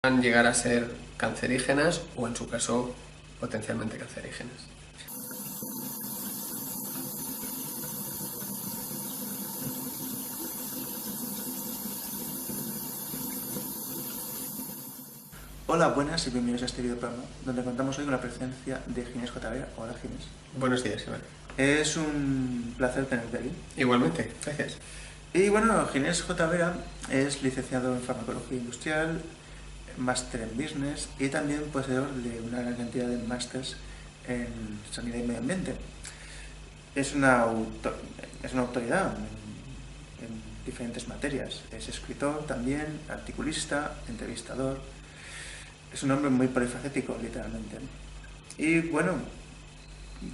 puedan llegar a ser cancerígenas o, en su caso, potencialmente cancerígenas. Hola, buenas y bienvenidos a este video programa, donde contamos hoy con la presencia de Ginés J. Vera. Hola, Ginés. Buenos días, Iván. Es un placer tenerte aquí. Igualmente, gracias. Y bueno, Ginés J. Vera es licenciado en Farmacología Industrial, máster en Business y también poseedor de una gran cantidad de másters en Sanidad y Medio Ambiente. Es una autoridad en diferentes materias. Es escritor también, articulista, entrevistador. Es un hombre muy polifacético, literalmente. Y bueno,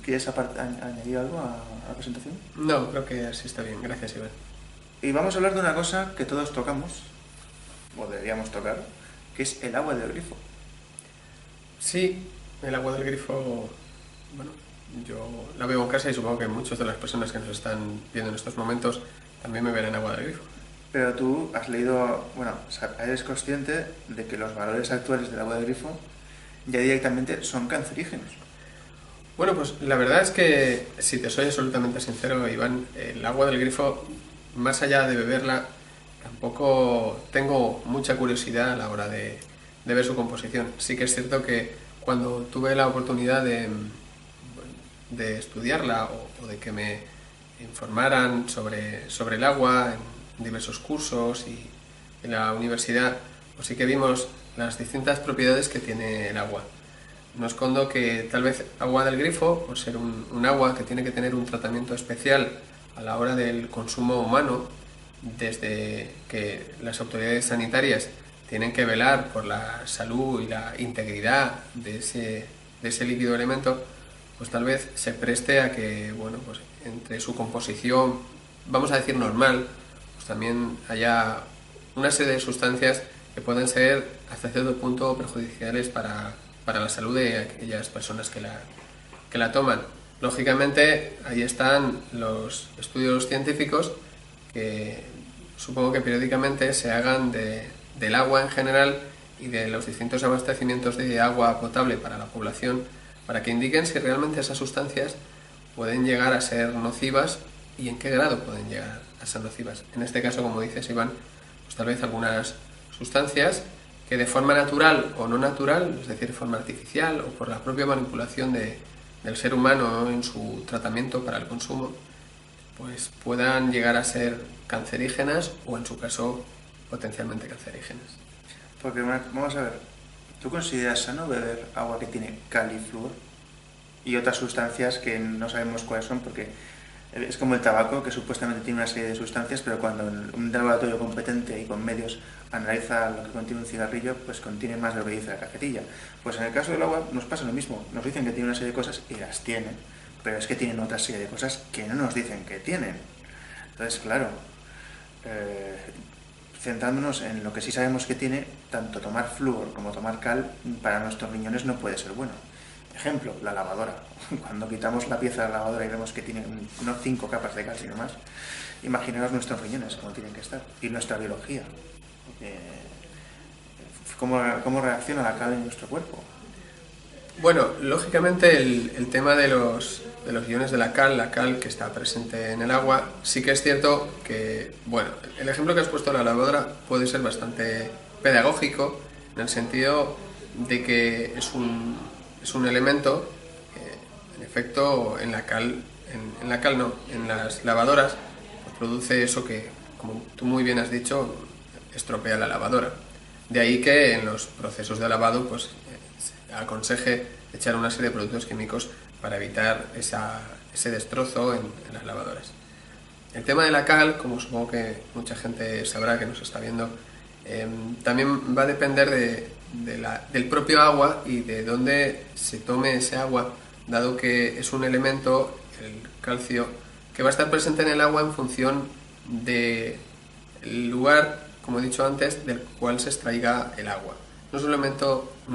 ¿quieres añadir algo a la presentación? No, creo que así está bien. Gracias, Iván. Y vamos a hablar de una cosa que todos tocamos, o deberíamos tocar, que es el agua del grifo. Sí, el agua del grifo, bueno, yo la bebo en casa y supongo que muchas de las personas que nos están viendo en estos momentos también beberán agua del grifo. Pero tú has leído, bueno, eres consciente de que los valores actuales del agua del grifo ya directamente son cancerígenos. Bueno, pues la verdad es que, si te soy absolutamente sincero, Iván, el agua del grifo, más allá de beberla, tampoco tengo mucha curiosidad a la hora de ver su composición. Sí que es cierto que cuando tuve la oportunidad de estudiarla o de que me informaran sobre el agua en diversos cursos y en la universidad, pues sí que vimos las distintas propiedades que tiene el agua. No escondo que tal vez agua del grifo, por ser un agua que tiene que tener un tratamiento especial a la hora del consumo humano, desde que las autoridades sanitarias tienen que velar por la salud y la integridad de ese líquido elemento, pues tal vez se preste a que, bueno, pues entre su composición, vamos a decir normal, pues también haya una serie de sustancias que pueden ser hasta cierto punto perjudiciales para la salud de aquellas personas que la toman. Lógicamente, ahí están los estudios científicos que supongo que periódicamente se hagan del agua en general y de los distintos abastecimientos de agua potable para la población, para que indiquen si realmente esas sustancias pueden llegar a ser nocivas y en qué grado pueden llegar a ser nocivas. En este caso, como dices, Iván, pues tal vez algunas sustancias que de forma natural o no natural, es decir, de forma artificial o por la propia manipulación del ser humano en su tratamiento para el consumo, pues puedan llegar a ser cancerígenas o, en su caso, potencialmente cancerígenas. Porque vamos a ver, ¿tú consideras sano beber agua que tiene cal y flúor y otras sustancias que no sabemos cuáles son? Porque es como el tabaco, que supuestamente tiene una serie de sustancias, pero cuando un laboratorio competente y con medios analiza lo que contiene un cigarrillo, pues contiene más de lo que dice la cajetilla. Pues en el caso del agua nos pasa lo mismo. Nos dicen que tiene una serie de cosas y las tiene, pero es que tienen otra serie de cosas que no nos dicen que tienen. Entonces, claro, centrándonos en lo que sí sabemos que tiene, tanto tomar flúor como tomar cal para nuestros riñones no puede ser bueno. Ejemplo, la lavadora. Cuando quitamos la pieza de la lavadora y vemos que tiene no 5 capas de cal, sino más, imaginaos nuestros riñones, cómo tienen que estar, y nuestra biología. ¿Cómo reacciona la cal en nuestro cuerpo? Bueno, lógicamente el tema de los iones de la cal que está presente en el agua, sí que es cierto que, bueno, el ejemplo que has puesto de la lavadora puede ser bastante pedagógico, en el sentido de que es un elemento que, en efecto, en la cal no, en las lavadoras, pues produce eso que, como tú muy bien has dicho, estropea la lavadora. De ahí que en los procesos de lavado, pues se aconseje echar una serie de productos químicos para evitar ese destrozo en las lavadoras. El tema de la cal, como supongo que mucha gente sabrá que nos está viendo, también va a depender del propio agua y de dónde se tome ese agua, dado que es un elemento, el calcio, que va a estar presente en el agua en función del lugar, como he dicho antes, del cual se extraiga el agua. No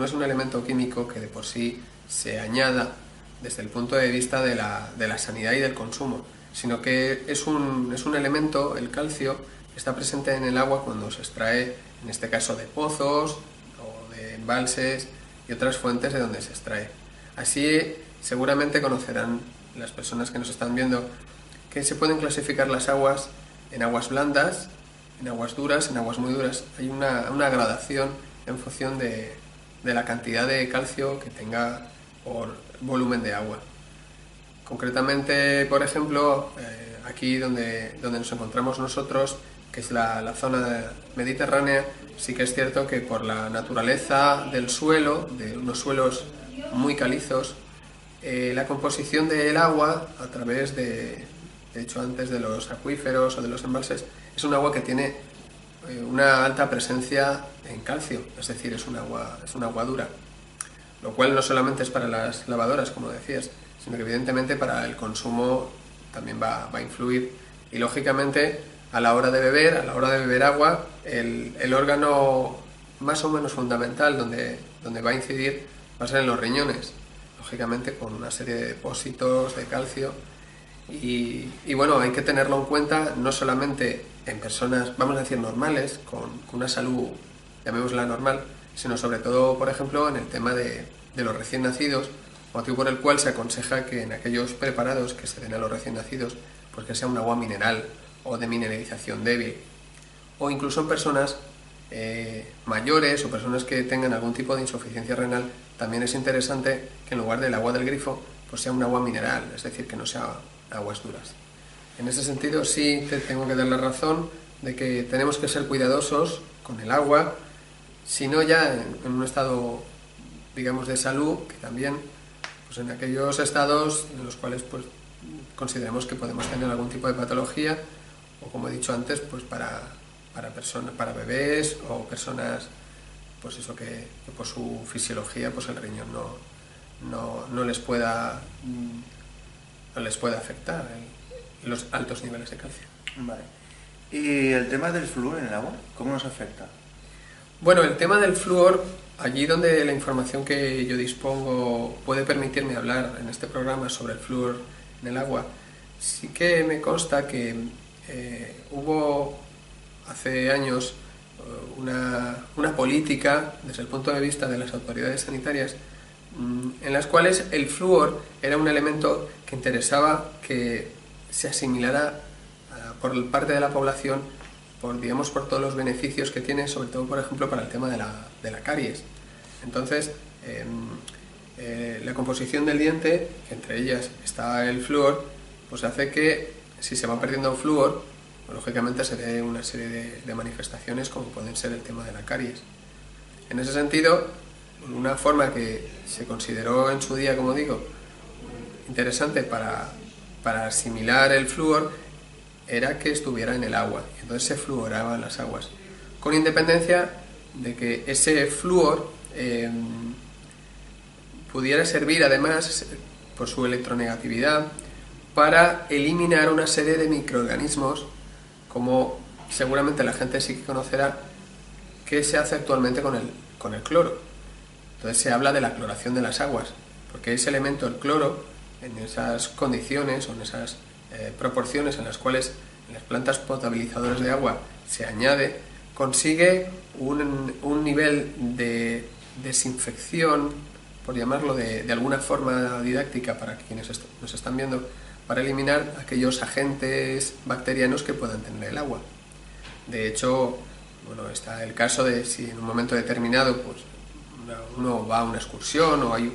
es un elemento químico que de por sí se añada desde el punto de vista de la sanidad y del consumo, sino que es un elemento, el calcio, que está presente en el agua cuando se extrae, en este caso de pozos o embalses y otras fuentes de donde se extrae. Así seguramente conocerán las personas que nos están viendo que se pueden clasificar las aguas en aguas blandas, en aguas duras, en aguas muy duras. Hay una gradación en función de la cantidad de calcio que tenga por volumen de agua. Concretamente, por ejemplo, aquí donde nos encontramos nosotros, que es la zona mediterránea, sí que es cierto que por la naturaleza del suelo, de unos suelos muy calizos, la composición del agua a través de hecho antes de los acuíferos o de los embalses, es un agua que tiene una alta presencia en calcio, es decir, es un agua dura, lo cual no solamente es para las lavadoras, como decías, sino que evidentemente para el consumo también va a influir. Y lógicamente a la hora de beber agua, el órgano más o menos fundamental donde va a incidir va a ser en los riñones, lógicamente con una serie de depósitos de calcio. Y bueno, hay que tenerlo en cuenta no solamente en personas, vamos a decir, normales, con una salud, llamémosla normal, sino sobre todo, por ejemplo, en el tema de los recién nacidos, motivo por el cual se aconseja que en aquellos preparados que se den a los recién nacidos, pues que sea un agua mineral o de mineralización débil. O incluso en personas mayores o personas que tengan algún tipo de insuficiencia renal, también es interesante que en lugar del agua del grifo, pues sea un agua mineral, es decir, que no sea aguas duras. En ese sentido sí te tengo que dar la razón de que tenemos que ser cuidadosos con el agua, si no ya en un estado, digamos, de salud, que también pues en aquellos estados en los cuales pues consideremos que podemos tener algún tipo de patología, o como he dicho antes, pues para personas, para bebés o personas pues eso que por su fisiología pues el riñón no les pueda afectar los altos niveles de calcio. Vale. ¿Y el tema del flúor en el agua? ¿Cómo nos afecta? Bueno, el tema del flúor, allí donde la información que yo dispongo puede permitirme hablar en este programa sobre el flúor en el agua, sí que me consta que hubo hace años una política desde el punto de vista de las autoridades sanitarias en las cuales el flúor era un elemento que interesaba que se asimilara por parte de la población por todos los beneficios que tiene, sobre todo, por ejemplo, para el tema de la caries. Entonces, la composición del diente, que entre ellas está el flúor, pues hace que si se va perdiendo flúor, lógicamente se dé una serie de manifestaciones como pueden ser el tema de la caries. En ese sentido, una forma que se consideró en su día, como digo, interesante para asimilar el flúor era que estuviera en el agua, y entonces se fluoraban las aguas, con independencia de que ese flúor pudiera servir además, por su electronegatividad, para eliminar una serie de microorganismos, como seguramente la gente sí que conocerá, que se hace actualmente con el cloro. Entonces se habla de la cloración de las aguas, porque ese elemento, el cloro, en esas condiciones o en esas proporciones en las cuales en las plantas potabilizadoras de agua se añade, consigue un nivel de desinfección, por llamarlo de alguna forma didáctica para quienes nos están viendo, para eliminar aquellos agentes bacterianos que puedan tener el agua. De hecho, bueno, está el caso de si en un momento determinado pues uno va a una excursión o hay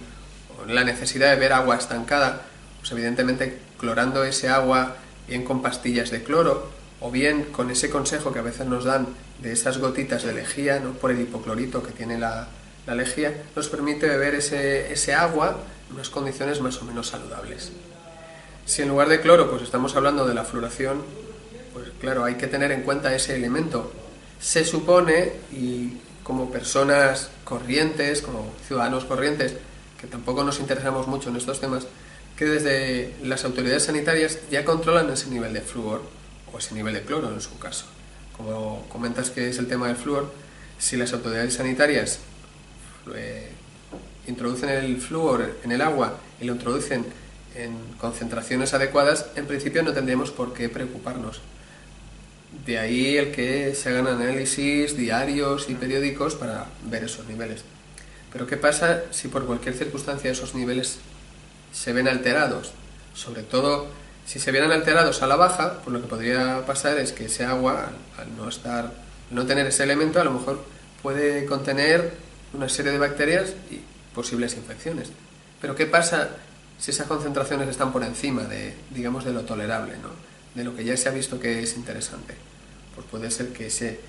la necesidad de ver agua estancada, pues evidentemente clorando ese agua bien con pastillas de cloro o bien con ese consejo que a veces nos dan de esas gotitas de lejía, ¿no?, por el hipoclorito que tiene la lejía, nos permite beber ese agua en unas condiciones más o menos saludables. Si en lugar de cloro pues estamos hablando de la fluoración, pues claro, hay que tener en cuenta ese elemento. Se supone, y como personas corrientes, como ciudadanos corrientes, que tampoco nos interesamos mucho en estos temas, que desde las autoridades sanitarias ya controlan ese nivel de flúor o ese nivel de cloro en su caso. Como comentas que es el tema del flúor, si las autoridades sanitarias introducen el flúor en el agua y lo introducen en concentraciones adecuadas, en principio no tendríamos por qué preocuparnos. De ahí el que se hagan análisis diarios y periódicos para ver esos niveles. Pero ¿qué pasa si por cualquier circunstancia esos niveles se ven alterados? Sobre todo si se vieran alterados a la baja, pues lo que podría pasar es que ese agua, al no tener ese elemento, a lo mejor puede contener una serie de bacterias y posibles infecciones. Pero ¿qué pasa si esas concentraciones están por encima de, digamos, de lo tolerable, ¿no? De lo que ya se ha visto que es interesante? Pues puede ser que ese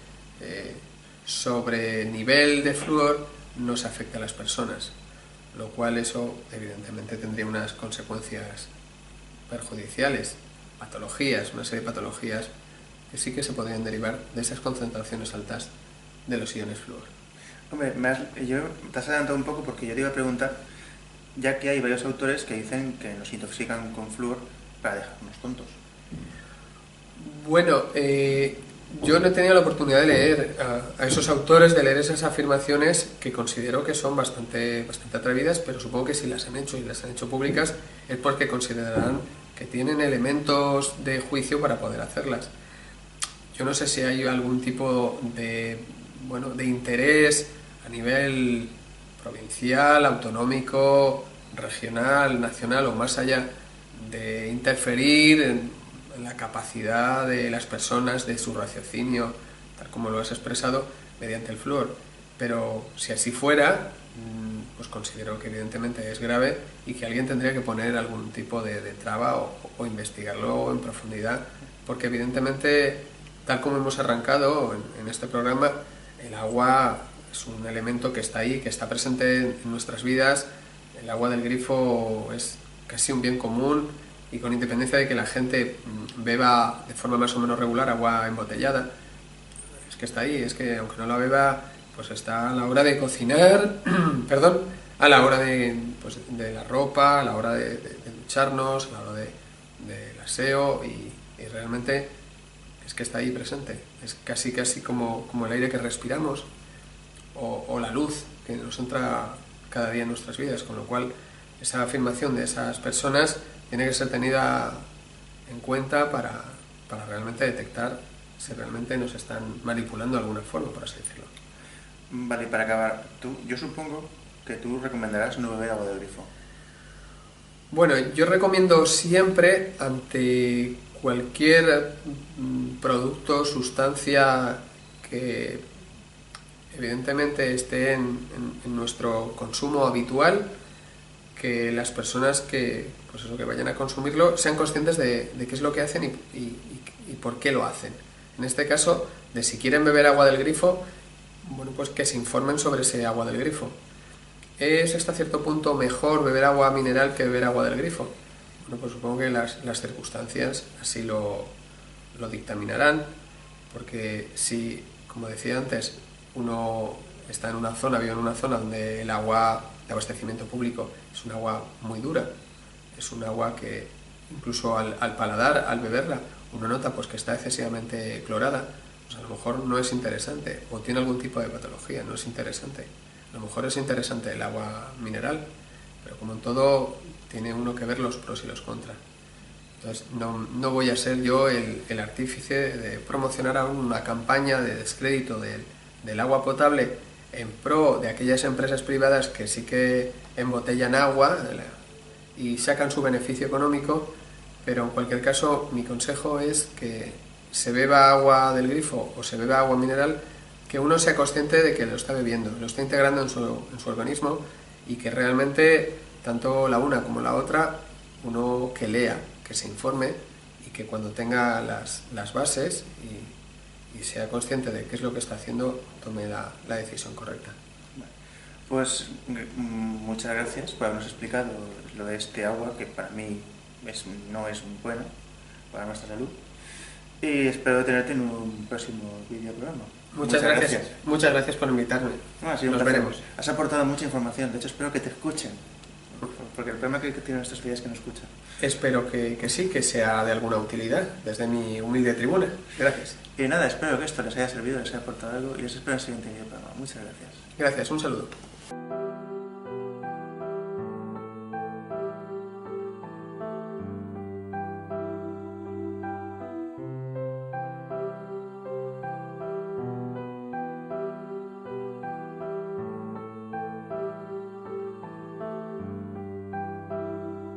sobrenivel de flúor no se afecte a las personas, lo cual eso evidentemente tendría unas consecuencias perjudiciales, patologías, una serie de patologías que sí que se podrían derivar de esas concentraciones altas de los iones flúor. Hombre, te has adelantado un poco porque yo te iba a preguntar, ya que hay varios autores que dicen que nos intoxican con flúor para dejarnos tontos. Bueno, yo no he tenido la oportunidad de leer a esos autores, de leer esas afirmaciones que considero que son bastante atrevidas, pero supongo que si las han hecho y las han hecho públicas es porque considerarán que tienen elementos de juicio para poder hacerlas. Yo no sé si hay algún tipo de interés a nivel provincial, autonómico, regional, nacional o más allá de interferir en la capacidad de las personas, de su raciocinio, tal como lo has expresado, mediante el flúor. Pero si así fuera, pues considero que evidentemente es grave y que alguien tendría que poner algún tipo de traba o investigarlo en profundidad, porque evidentemente, tal como hemos arrancado en este programa, el agua es un elemento que está ahí, que está presente en nuestras vidas. El agua del grifo es casi un bien común, y con independencia de que la gente beba de forma más o menos regular agua embotellada, es que está ahí, es que aunque no la beba, pues está a la hora de cocinar, perdón, a la hora de la ropa, a la hora de ducharnos, a la hora del aseo, y realmente es que está ahí presente. Es casi como el aire que respiramos o la luz que nos entra cada día en nuestras vidas, con lo cual esa afirmación de esas personas tiene que ser tenida en cuenta para realmente detectar si realmente nos están manipulando de alguna forma, por así decirlo. Vale, para acabar, yo supongo que tú recomendarás no beber agua del grifo. Bueno, yo recomiendo siempre, ante cualquier producto, sustancia que evidentemente esté en nuestro consumo habitual, que las personas que vayan a consumirlo sean conscientes de qué es lo que hacen y por qué lo hacen. En este caso, de si quieren beber agua del grifo, bueno, pues que se informen sobre ese agua del grifo. ¿Es hasta cierto punto mejor beber agua mineral que beber agua del grifo? Bueno, pues supongo que las circunstancias así lo dictaminarán, porque si, como decía antes, uno está en una zona, vive en una zona donde el agua de abastecimiento público es un agua muy dura, es un agua que incluso al paladar, al beberla, uno nota pues que está excesivamente clorada, pues a lo mejor no es interesante, o tiene algún tipo de patología, no es interesante. A lo mejor es interesante el agua mineral, pero como en todo tiene uno que ver los pros y los contras. Entonces no voy a ser yo el artífice de promocionar aún una campaña de descrédito del agua potable en pro de aquellas empresas privadas que sí que embotellan agua y sacan su beneficio económico, pero en cualquier caso mi consejo es que se beba agua del grifo o se beba agua mineral, que uno sea consciente de que lo está bebiendo, lo está integrando en su organismo, y que realmente tanto la una como la otra, uno que lea, que se informe, y que cuando tenga las bases y sea consciente de qué es lo que está haciendo, tome la decisión correcta. Pues muchas gracias por habernos explicado lo de este agua, que para mí no es muy buena para nuestra salud, y espero tenerte en un próximo videoprograma. Muchas gracias. Muchas gracias por invitarme. Nos veremos. Has aportado mucha información, de hecho espero que te escuchen, porque el problema que tienen estos días es que no escuchan. Espero que sí, que sea de alguna utilidad desde mi humilde tribuna. Gracias. Y nada, espero que esto les haya servido, les haya aportado algo, y les espero en el siguiente videoprograma. Muchas gracias. Gracias, un saludo.